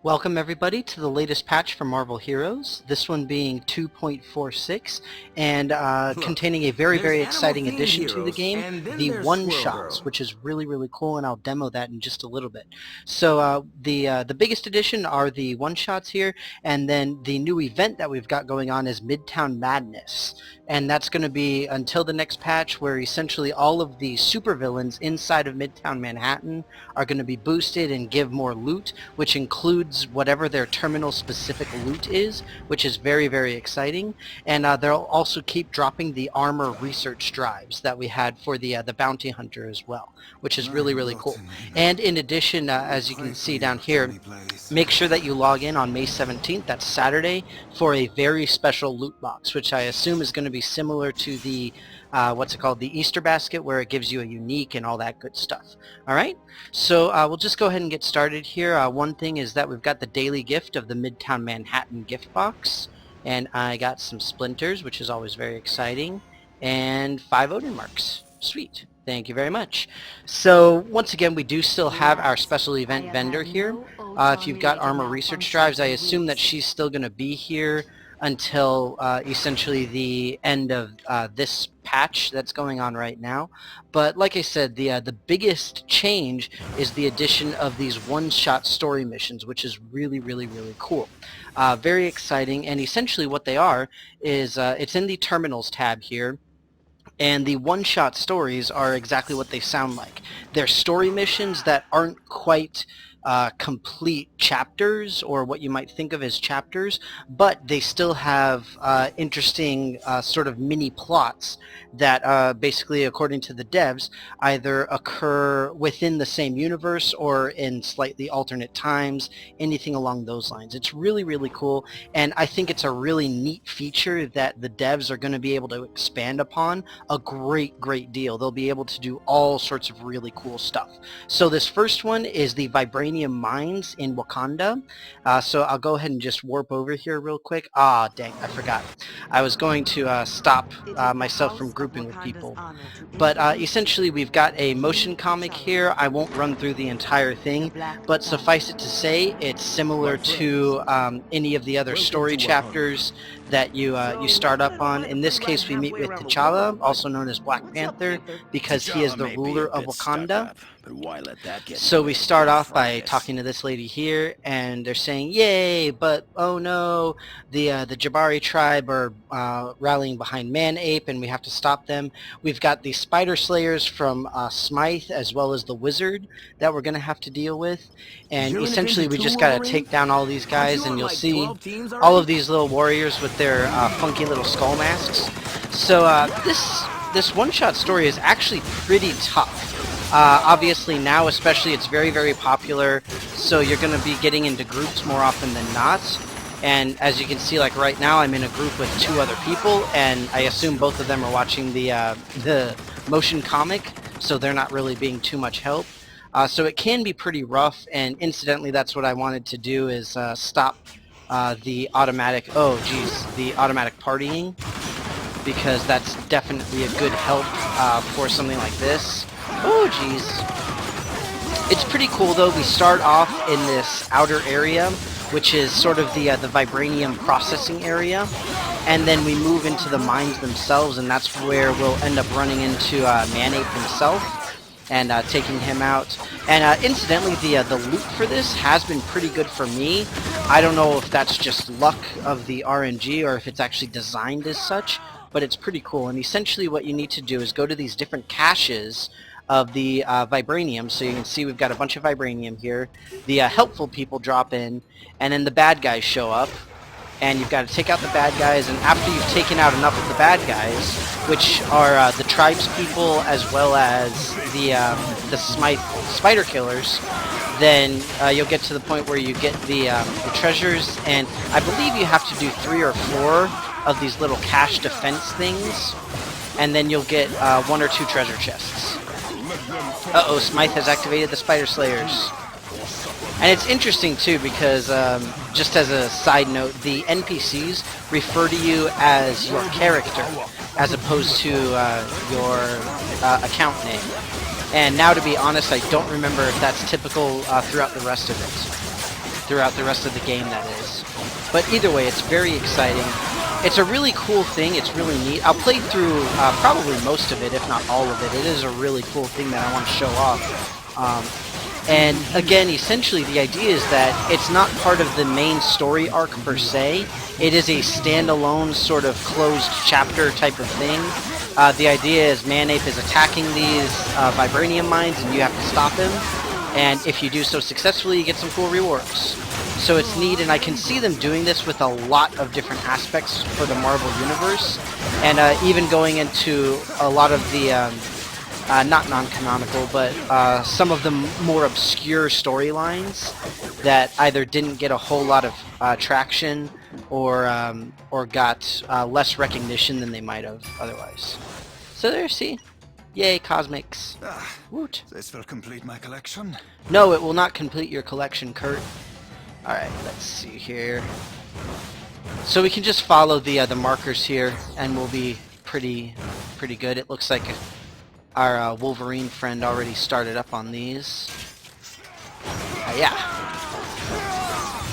Welcome everybody to the latest patch for Marvel Heroes, this one being 2.46 and containing a very exciting addition to the game, the one-shots, which is really cool, and I'll demo that in just a little bit. So the biggest addition are the one-shots here, and then the new event that we've got going on is Midtown Madness, and that's going to be until the next patch, where essentially all of the supervillains inside of Midtown Manhattan are going to be boosted and give more loot, which includes whatever their terminal specific loot is, which is very exciting. And they'll also keep dropping the armor research drives that we had for the bounty hunter as well, which is really cool. And in addition, as you can see down here, make sure that you log in on May 17th, that's Saturday, for a very special loot box, which I assume is going to be similar to the the Easter basket, where it gives you a unique and all that good stuff. Alright, so we'll just go ahead and get started here. One thing is that we've got the daily gift of the Midtown Manhattan gift box, and I got some splinters, which is always very exciting, and 5 Odin marks. Sweet. Thank you very much. So once again, we do still have our special event vendor here. If you've got armor research drives, I assume that she's still going to be here until essentially the end of this patch that's going on right now. But like I said, the biggest change is the addition of these one-shot story missions, which is really cool. Very exciting, and essentially what they are is it's in the terminals tab here. And the one-shot stories are exactly what they sound like. They're story missions that aren't quite complete chapters, or what you might think of as chapters, but they still have interesting sort of mini plots that basically, according to the devs, either occur within the same universe or in slightly alternate times, anything along those lines. It's really cool, and I think it's a really neat feature that the devs are going to be able to expand upon a great deal. They'll be able to do all sorts of really cool stuff. So this first one is the Wakandan Mines in Wakanda. So I'll go ahead and just warp over here real quick. Ah, dang, I forgot. I was going to stop myself from grouping with people. But essentially we've got a motion comic here. I won't run through the entire thing, but suffice it to say, it's similar to any of the other story chapters that you start up on. In this case, we meet with T'Challa, also known as Black Panther, because he is the ruler of Wakanda. So we start off by talking to this lady here, and they're saying, yay, but oh no, the Jabari tribe are rallying behind Man-Ape, and we have to stop them. We've got the Spider Slayers from Smythe, as well as the Wizard, that we're going to have to deal with. And essentially we just got to take down all these guys, and you'll see all of these little warriors with their funky little skull masks. So this one-shot story is actually pretty tough. Obviously now especially it's very popular, so you're going to be getting into groups more often than not. And as you can see, like right now, I'm in a group with 2 other people, and I assume both of them are watching the motion comic, so they're not really being too much help. So it can be pretty rough, and incidentally that's what I wanted to do, is stop the automatic partying, because that's definitely a good help for something like this. Oh jeez. It's pretty cool though. We start off in this outer area, which is sort of the vibranium processing area, and then we move into the mines themselves, and that's where we'll end up running into Man-Ape himself and taking him out. And incidentally, the loot for this has been pretty good for me. I don't know if that's just luck of the RNG or if it's actually designed as such, but it's pretty cool. And essentially what you need to do is go to these different caches of the vibranium. So you can see we've got a bunch of vibranium here. The helpful people drop in, and then the bad guys show up, and you've got to take out the bad guys. And after you've taken out enough of the bad guys, which are the tribes people as well as the Smythe spider killers, then you'll get to the point where you get the treasures, and I believe you have to do 3 or 4 of these little cache defense things, and then you'll get 1 or 2 treasure chests. Uh-oh, Smythe has activated the Spider Slayers. And it's interesting too, because just as a side note, the NPCs refer to you as your character as opposed to your account name. And now, to be honest, I don't remember if that's typical throughout the rest of it. throughout the rest of the game, that is. But either way, it's very exciting. It's a really cool thing. It's really neat. I'll play through probably most of it, if not all of it. It is a really cool thing that I want to show off. And again, essentially, the idea is that it's not part of the main story arc per se. It is a standalone sort of closed chapter type of thing. The idea is Manape is attacking these vibranium mines, and you have to stop him. And if you do so successfully, you get some cool rewards. So it's neat, and I can see them doing this with a lot of different aspects for the Marvel Universe, and even going into a lot of the, not non-canonical, but some of the more obscure storylines that either didn't get a whole lot of traction or got less recognition than they might have otherwise. So there, see? Yay, cosmics. Woot. This will complete my collection. No, it will not complete your collection, Kurt. Alright, let's see here. So we can just follow the markers here, and we'll be pretty good. It looks like our Wolverine friend already started up on these. Yeah.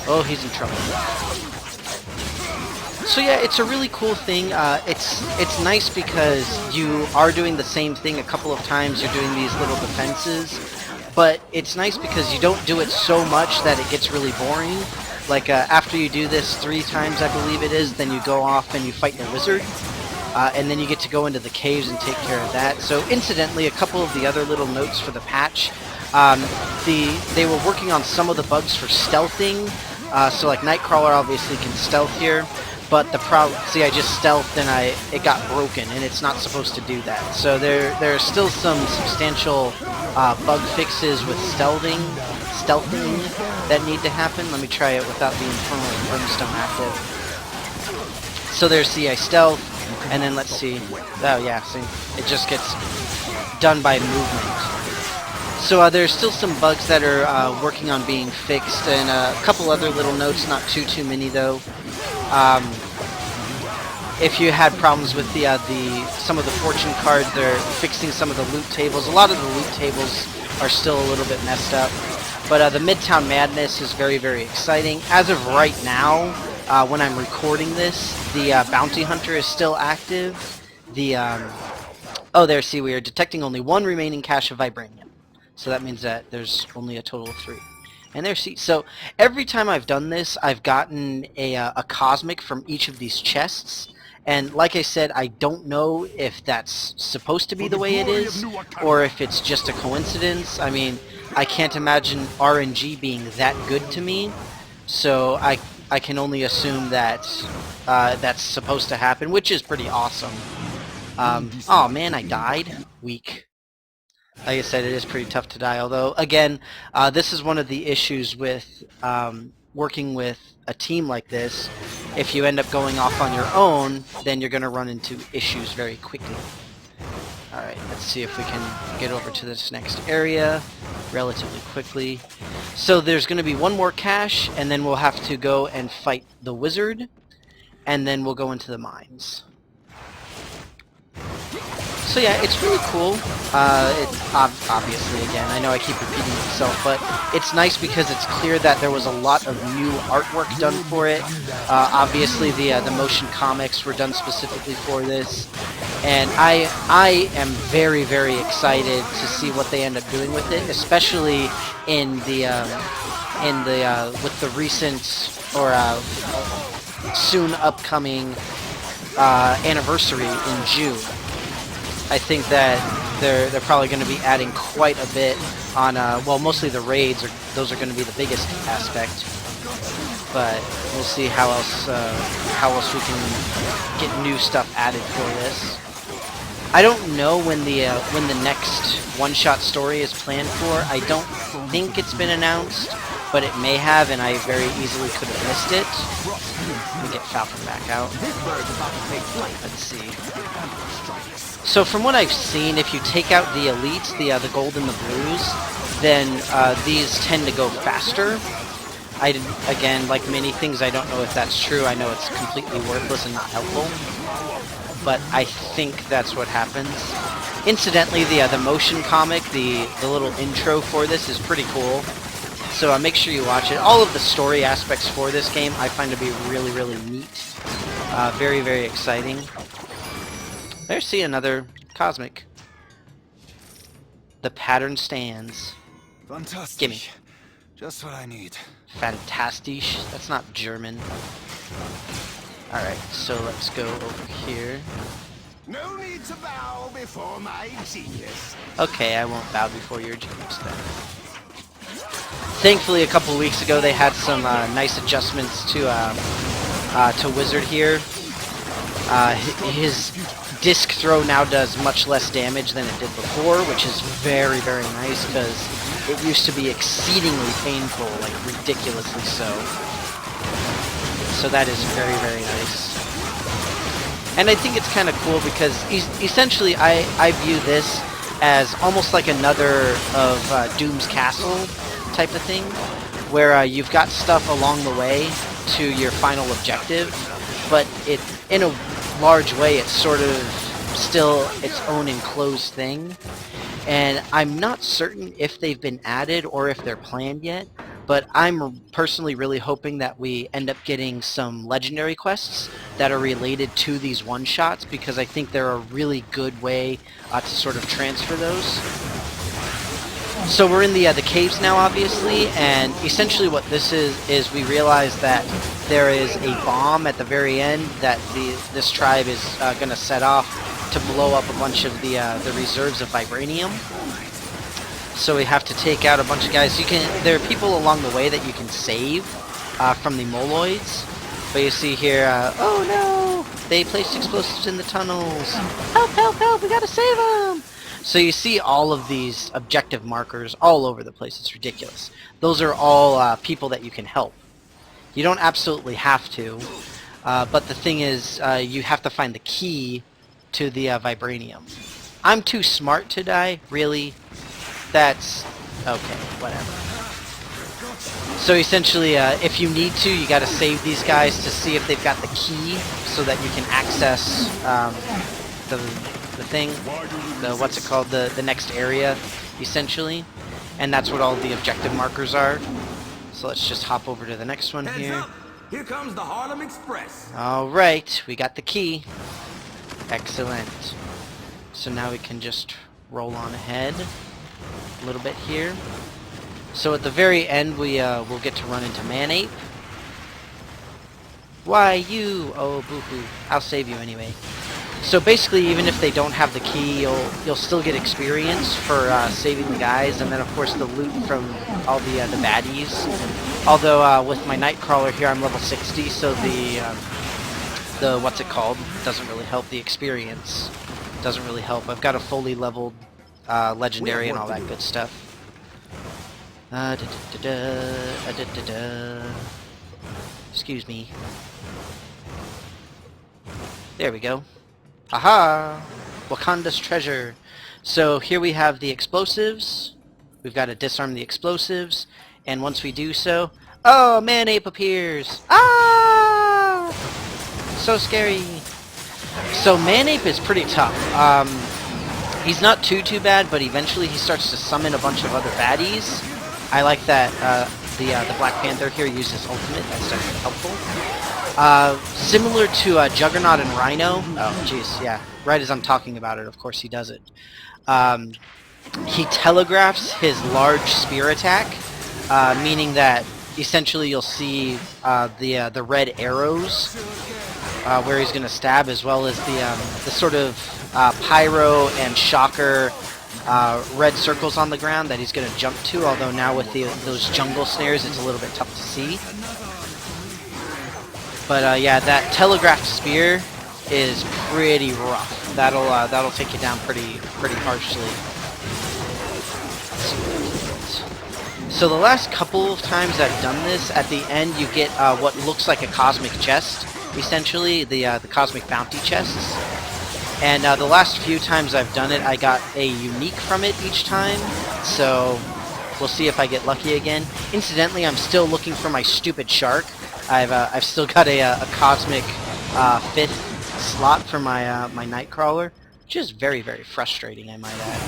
Oh, he's in trouble. So yeah, it's a really cool thing. It's nice because you are doing the same thing a couple of times. You're doing these little defenses, but it's nice because you don't do it so much that it gets really boring. Like after you do this 3 times, I believe it is, then you go off and you fight the wizard, and then you get to go into the caves and take care of that. So incidentally, a couple of the other little notes for the patch, they were working on some of the bugs for stealthing. So like Nightcrawler obviously can stealth here. But the problem, see, I just stealthed and it got broken, and it's not supposed to do that. So there are still some substantial bug fixes with stealthing that need to happen. Let me try it without the Infernal Brimstone active. So there's, see, I stealth, and then let's see. Oh yeah, see, it just gets done by movement. So there's still some bugs that are working on being fixed, and a couple other little notes, not too many though. If you had problems with some of the fortune cards, they're fixing some of the loot tables. A lot of the loot tables are still a little bit messed up. But the Midtown Madness is very, very exciting. As of right now, when I'm recording this, the Bounty Hunter is still active. Oh, there, see, we are detecting only 1 remaining cache of vibranium. So that means that there's only a total of 3. And there, see, so every time I've done this, I've gotten a cosmic from each of these chests. And like I said, I don't know if that's supposed to be the way it is, or if it's just a coincidence. I mean, I can't imagine RNG being that good to me, so I can only assume that that's supposed to happen, which is pretty awesome. Oh man, I died. Weak. Like I said, it is pretty tough to die, although, again, this is one of the issues with working with a team like this. If you end up going off on your own, then you're going to run into issues very quickly. Alright, let's see if we can get over to this next area relatively quickly. So there's going to be 1 more cache, and then we'll have to go and fight the wizard, and then we'll go into the mines. So yeah, it's really cool. It's obviously, again, I know I keep repeating myself, but it's nice because it's clear that there was a lot of new artwork done for it. Obviously, the motion comics were done specifically for this, and I am very, very excited to see what they end up doing with it, especially in the with the recent or soon upcoming anniversary in June. I think that they're probably going to be adding quite a bit on, well, mostly the raids, those are going to be the biggest aspect. But we'll see how else we can get new stuff added for this. I don't know when the next one-shot story is planned for. I don't think it's been announced, but it may have, and I very easily could have missed it. Let me get Falcon back out. Let's see. So from what I've seen, if you take out the elites, the gold and the blues, then these tend to go faster. Again, like many things, I don't know if that's true. I know it's completely worthless and not helpful, but I think that's what happens. Incidentally, the motion comic, the little intro for this is pretty cool. So make sure you watch it. All of the story aspects for this game I find to be really, really neat. Very, very exciting. There's see another Cosmic. The pattern stands. Fantastic. Gimme. Just what I need. Fantastisch. That's not German. Alright, so let's go over here. No need to bow before my genius. Okay, I won't bow before your genius then. Thankfully, a couple weeks ago they had some nice adjustments to Wizard here. His disc throw now does much less damage than it did before, which is very, very nice because it used to be exceedingly painful, like ridiculously so. So that is very, very nice. And I think it's kind of cool because essentially I view this as almost like another of Doom's Castle type of thing, where you've got stuff along the way to your final objective, but it, in a large way, it's sort of still its own enclosed thing. And I'm not certain if they've been added or if they're planned yet, but I'm personally really hoping that we end up getting some legendary quests that are related to these one-shots, because I think they're a really good way to sort of transfer those. So we're in the caves now, obviously, and essentially what this is we realize that there is a bomb at the very end that this tribe is going to set off to blow up a bunch of the reserves of vibranium. So we have to take out a bunch of guys. There are people along the way that you can save from the moloids, but you see here, oh no, they placed explosives in the tunnels. Help, help, help, we gotta save them. So you see all of these objective markers all over the place. It's ridiculous. Those are all people that you can help. You don't absolutely have to, but the thing is, you have to find the key to the vibranium. I'm too smart to die, really. That's okay, whatever. So essentially, if you need to, you gotta save these guys to see if they've got the key so that you can access the thing, what's it called, the next area, essentially. And that's what all the objective markers are. So let's just hop over to the next one here. Here comes the Harlem Express. Alright, we got the key. Excellent. So now we can just roll on ahead a little bit here. So at the very end we will get to run into Manape. Why you? Oh boo-hoo. I'll save you anyway. So basically, even if they don't have the key, you'll still get experience for saving the guys, and then of course the loot from all the baddies. Although with my Nightcrawler here, I'm level 60, so the what's it called doesn't really help. The experience doesn't really help. I've got a fully leveled legendary and all that good stuff. Excuse me. There we go. Aha! Wakanda's treasure. So here we have the explosives. We've got to disarm the explosives, and once we do so, oh, Manape appears! Ah! So scary. So Manape is pretty tough. He's not too bad, but eventually he starts to summon a bunch of other baddies. I like that the Black Panther here uses ultimate. That's definitely helpful. Similar to Juggernaut and Rhino. Oh, jeez, yeah. Right as I'm talking about it, of course he does it. He telegraphs his large spear attack, meaning that essentially you'll see the red arrows where he's going to stab, as well as the sort of pyro and shocker red circles on the ground that he's going to jump to, although now with those jungle snares it's a little bit tough to see. But yeah, that telegraphed spear is pretty rough. That'll take you down pretty harshly. So the last couple of times I've done this, at the end you get what looks like a cosmic chest, essentially the cosmic bounty chests. And the last few times I've done it, I got a unique from it each time, so we'll see if I get lucky again. Incidentally, I'm still looking for my stupid shark. I've still got a cosmic 5th slot for my my Nightcrawler, which is very frustrating, I might add.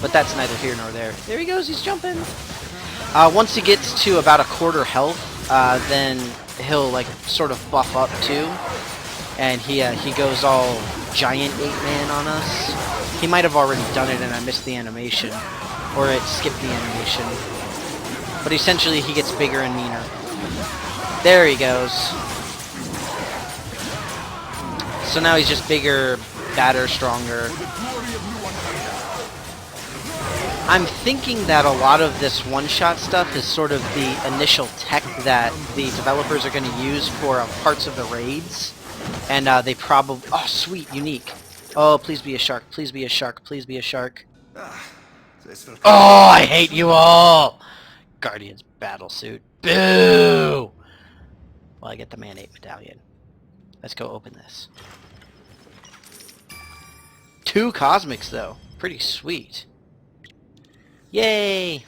but that's neither here nor there. There he goes, he's jumping! Once he gets to about a quarter health, then he'll like sort of buff up too, and he goes all giant 8-man on us. He might have already done it and I missed the animation, or it skipped the animation. But essentially he gets bigger and meaner. There he goes. So now he's just bigger, badder, stronger. I'm thinking that a lot of this one-shot stuff is sort of the initial tech that the developers are going to use for parts of the raids. And they probably... Oh, sweet, unique. Oh, please be a shark, please be a shark, please be a shark. Oh, I hate you all! Guardian's battlesuit. Boo! Well, I get the Man-8 medallion. Let's go open this. 2 cosmics, though. Pretty sweet. Yay!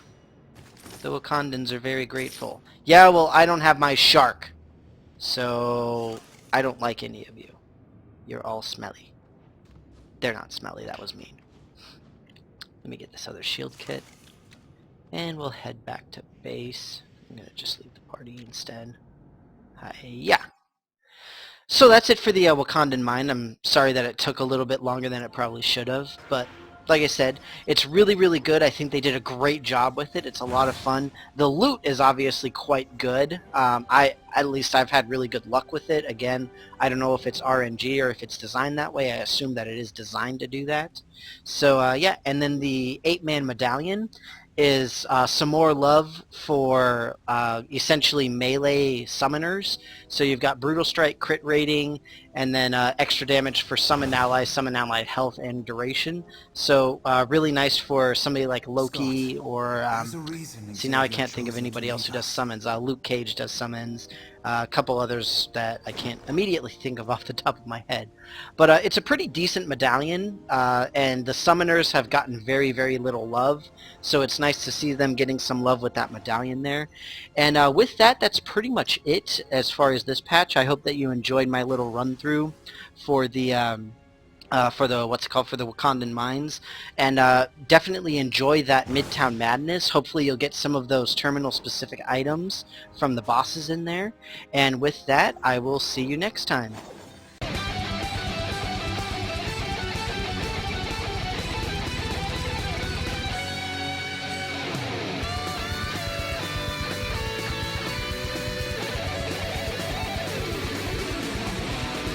The Wakandans are very grateful. Yeah, well, I don't have my shark. So, I don't like any of you. You're all smelly. They're not smelly, that was mean. Let me get this other shield kit. And we'll head back to base. I'm gonna just leave the party instead. Hi-ya! So that's it for the Wakandan Mine. I'm sorry that it took a little bit longer than it probably should have, but like I said, it's really, really good. I think they did a great job with it. It's a lot of fun. The loot is obviously quite good. At least I've had really good luck with it. Again, I don't know if it's RNG or if it's designed that way. I assume that it is designed to do that. So yeah, and then the 8-man medallion is some more love for essentially melee summoners. So you've got Brutal Strike, crit rating, and then extra damage for summon allied health and duration. So really nice for somebody like Loki or... see, now I can't think of anybody else who does summons. Luke Cage does summons. A couple others that I can't immediately think of off the top of my head. But it's a pretty decent medallion, and the summoners have gotten very, very little love, so it's nice to see them getting some love with that medallion there. And with that, that's pretty much it as far as this patch. I hope that you enjoyed my little run-through for the... for the Wakandan Mines, and definitely enjoy that Midtown Madness. Hopefully you'll get some of those terminal specific items from the bosses in there, and with that I will see you next time.